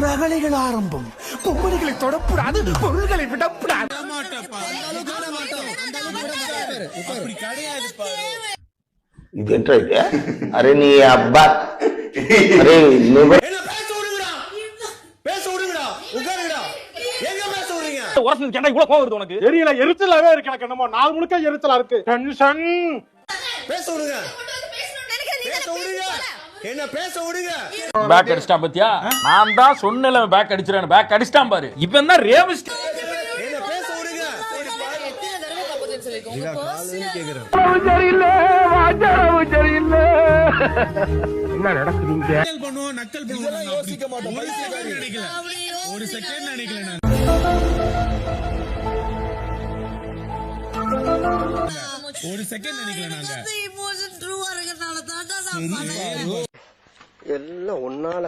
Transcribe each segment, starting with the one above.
ரகளைகள் ஆரம்பம். பொம்மணிகளை தொடப்படாது, பொருள்களை விடப்படாது. இது என்ன இது? அரே நீ அப்பா, அரே உரசு கேட்டா இவ்வளவு கோவம் வருது உனக்கு? தெரியல, எரிச்சலாவே இருக்கு எனக்கு. என்னமோ நாள் முழுக்க எரிச்சலா இருக்கு. டென்ஷன். பேச விடுங்க, பேச விடுங்க, என்ன பேச விடுங்க. பேக் அடிச்சிட்டா பாத்தியா? நான் தான் சொன்னல பேக் அடிச்சிரேன்னு. பேக் அடிச்சிட்டான் பாரு. இப்போ என்ன ரேவிஸ்ட்? என்ன பேச விடுங்க. எத்தனை தடவை கப்பதல் சொல்லிருக்கோம். உங்க பர்சனல் சரியில்லை, வாஜாரவு சரியில்லை. என்ன நடக்குதுங்க? நக்கல் பண்ணுவோம், நக்கல் பண்ணுவோம். யோசிக்க மாட்டோம். ஒரு செகண்ட் நினைக்கல நான். ஒரு செகண்ட் நினைக்கல நாங்க. எல்லாம் ஒன்னால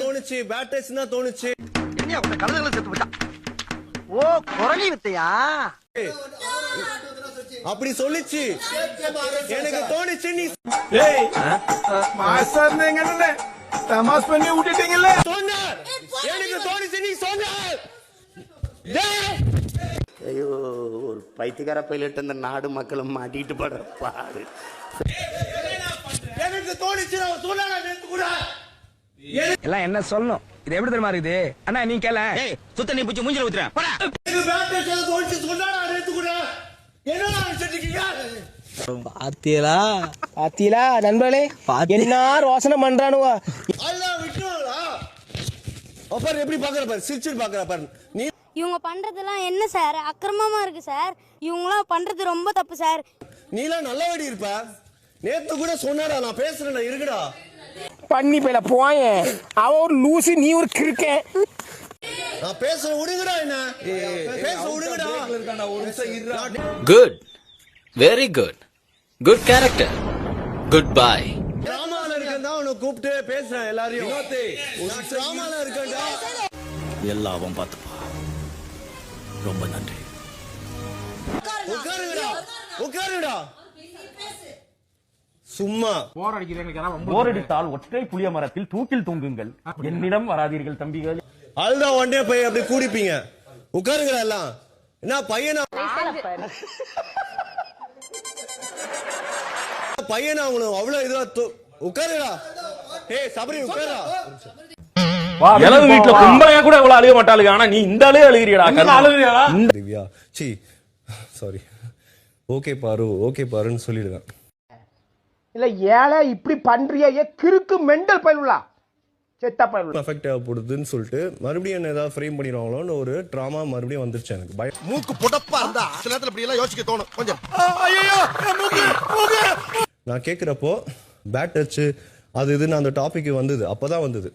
தோணுச்சு. பேட்டர்ஸ் தான் தோணுச்சு. ஓ, குரலி வித்தையா? அப்படி சொல்லிச்சு, எனக்கு தோணுச்சு. நீ மாஸ்டர் நீங்க என்ன தமாஸ் பண்ணி விட்டுட்டீங்கல்ல? சொன்னார், எனக்கு தோணுச்சு. நீ சொன்னார். ஐயோ, ஒரு பைத்தியக்கார பைலட் இந்த நாடு மக்களும் மாட்டிட்டு படுற பாடு. எனக்கு தோணுச்சு. நான் சொன்னா நேத்து கூட எல்லாம் என்ன சொல்லணும்? இது எப்படி தெரியுமா இருக்குது? அண்ணா நீ கேள. சுத்த நீ பூச்சி மூஞ்சில ஊத்துறேன். போடா. எனக்கு பேட்டர்ஸ் தோணுச்சு. சொன்னா நேத்து கூட என்ன நினைச்சிட்டீங்க? பாத்தீங்களா நண்பர்களே, என்ன ரோசனை பண்றானுவா? அல்லாஹ் விட்டுடா. அப்புறம் எப்படி பாக்குற பாரு, சிரிச்சு பாக்குற பாரு. நீ இவங்க பண்றதெல்லாம் என்ன சார்? அக்கிரமமா இருக்கு சார். இவங்களாம் பண்றது ரொம்ப தப்பு சார். நீலாம் நல்லபடி இருப்ப. நேத்து கூட சொன்னாடா, நான் பேசுறேன்டா, இருக்குடா. பண்ணி போயில போயேன். அவ ஒரு லூசி, நீ ஒரு கிறுக்க. நான் பேசுற விடுங்கடா. என்ன பேச விடுங்கடா. Good, very good, good character, goodbye. டிராமால இருக்கேன் தான் உன்னை கூப்பிட்டு பேசுறேன் எல்லாரையும். நான் டிராமால இருக்கேன்டா. எல்லாம் பார்த்துப்பா. ரொம்ப நன்றி. உட்காருங்கடா, உட்காருங்கடா. சும்மா போர் அடிக்கிறேன். போர் அடித்தால் ஒற்றை புளிய மரத்தில் தூக்கில் தொங்குங்கள். என்னிடம் வராதீர்கள் தம்பிகள். அழுதா ஒன்றே போய் அப்படி கூடிப்பீங்க. உட்காருங்கடா எல்லாம். என்ன பையனா பையனா உங்களுக்கு அவ்வளவு இதுவா உட்காருடா. ஏய் சபரி உட்காருடா. எலவு வீட்டுல கும்பலையா கூட இவ்வளவு அழுக மாட்டாளுங்க. ஆனா நீ இந்த அழுக அழுகிறியடா. திவ்யா சி சாரி. ஓகே பாரு, ஓகே பாருன்னு சொல்லிடுவேன். இல்ல ஏழை இப்படி பண்றியே கிறுக்கு மெண்டல் பயிலுலா செத்த பயிலுலா. எஃபெக்ட் ஆகப்படுதுன்னு சொல்லிட்டு மறுபடியும் என்ன ஏதாவது ஃப்ரேம் பண்ணிடுவாங்களோன்னு ஒரு ட்ராமா மறுபடியும் வந்துருச்சு எனக்கு. பயம். மூக்கு புடப்பா இருந்தா சில நேரத்துல இப்படி எல்லாம் யோசிக்க தோணும் கொஞ்சம். நான் கேக்குறப்போ பேட் டச் அது இதுன்னு அந்த டாபிக் வந்தது. அப்பதான் வந்தது.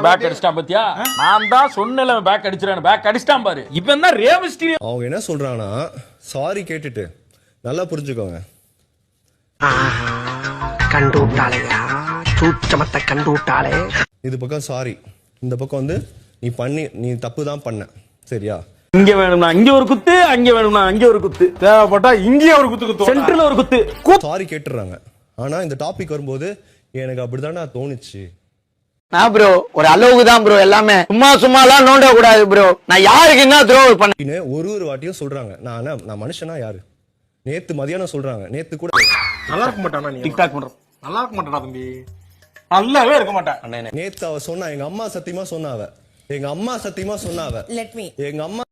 பேக் அடிச்சிட்டா பாத்தியா? நான் தான் சொன்னல பேக் அடிச்சிரேன்னு. பேக் அடிச்சிட்டான் பாரு. இப்போ என்ன ரேவிஸ்ட்? அவங்க என்ன சொல்றாங்கன்னா, சாரி கேட்டுட்டு நல்லா புரிஞ்சுக்கோங்க. கண்டு விட்டாளையா, சூச்சமத்தை கண்டு விட்டாளே. இது பக்கம் சாரி, இந்த பக்கம் வந்து நீ தப்பு தான் பண்ண, சரியா? இங்க வேணும்னா இங்க ஒரு குத்து, அங்க வேணும்னா அங்க ஒரு குத்து, தேவைப்பட்டா இங்கே ஒரு குத்து குத்து, சென்டர்ல ஒரு குத்து. சாரி கேட்டுறாங்க. ஆனா இந்த டாபிக் வரும்போது எனக்கு அப்படிதானே தோணுச்சு. நான் ப்ரோ ஒரு அளவுக்கு தான் ப்ரோ. எல்லாமே சும்மா எல்லாம் நோண்ட கூடாது ப்ரோ. நான் யாருக்கு என்ன துரோகம் பண்ண ஒரு வாட்டியும் சொல்றாங்க. நான் மனுஷனா யாரு? நேத்து மதியானம் சொல்றாங்க. நேத்து கூட நல்லா இருக்க மாட்டானா? நீ டிக்டாக் பண்ற நல்லா இருக்க மாட்டானா தம்பி? நல்லாவே இருக்க மாட்டான். நேத்து அவ சொன்னா, எங்க அம்மா சத்தியமா சொன்னாவ, எங்க அம்மா சத்தியமா சொன்னாவ, எங்க அம்மா